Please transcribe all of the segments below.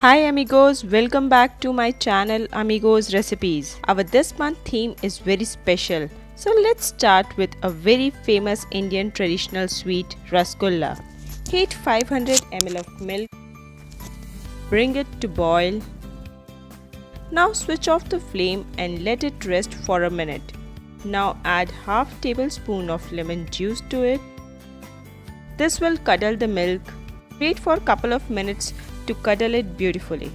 Hi amigos, welcome back to my channel Amigos Recipes. Our this month theme is very special. So let's start with a very famous Indian traditional sweet Rasgulla. Heat 500 ml of milk. Bring it to boil. Now switch off the flame and let it rest for a minute. Now add half tablespoon of lemon juice to it. This will curdle the milk. Wait for a couple of minutes to curdle it beautifully.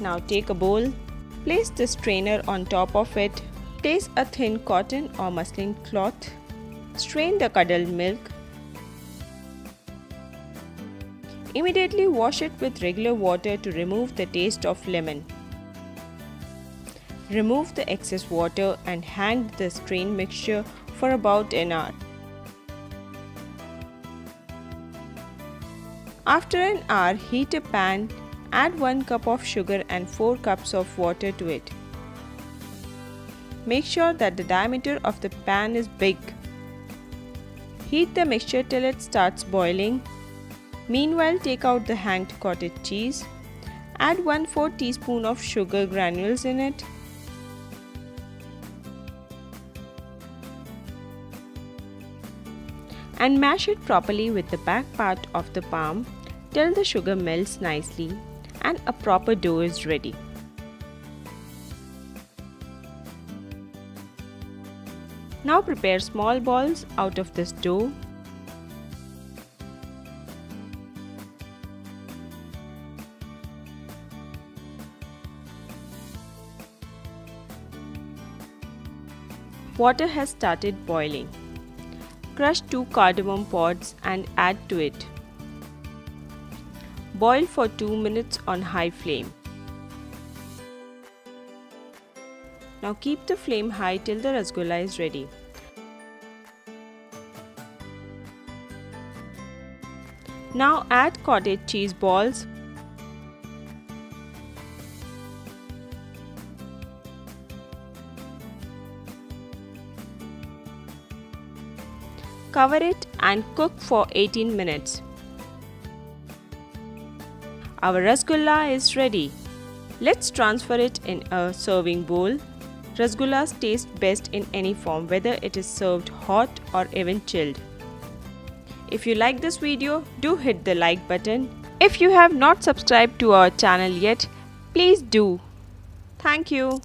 Now take a bowl, place the strainer on top of it, place a thin cotton or muslin cloth, strain the curdled milk. Immediately wash it with regular water to remove the taste of lemon. Remove the excess water and hang the strained mixture for about an hour. After an hour, heat a pan, add 1 cup of sugar and 4 cups of water to it. Make sure that the diameter of the pan is big. Heat the mixture till it starts boiling. Meanwhile, take out the hanged cottage cheese. Add 1/4 teaspoon of sugar granules in it. And mash it properly with the back part of the palm till the sugar melts nicely and a proper dough is ready. Now prepare small balls out of this dough. Water has started boiling. Crush 2 cardamom pods and add to it. Boil for 2 minutes on high flame. Now keep the flame high till the rasgulla is ready. Now add cottage cheese balls. Cover it and cook for 18 minutes. Our rasgulla is ready. Let's transfer it in a serving bowl. Rasgullas taste best in any form, whether it is served hot or even chilled. If you like this video, do hit the like button. If you have not subscribed to our channel yet, please do. Thank you.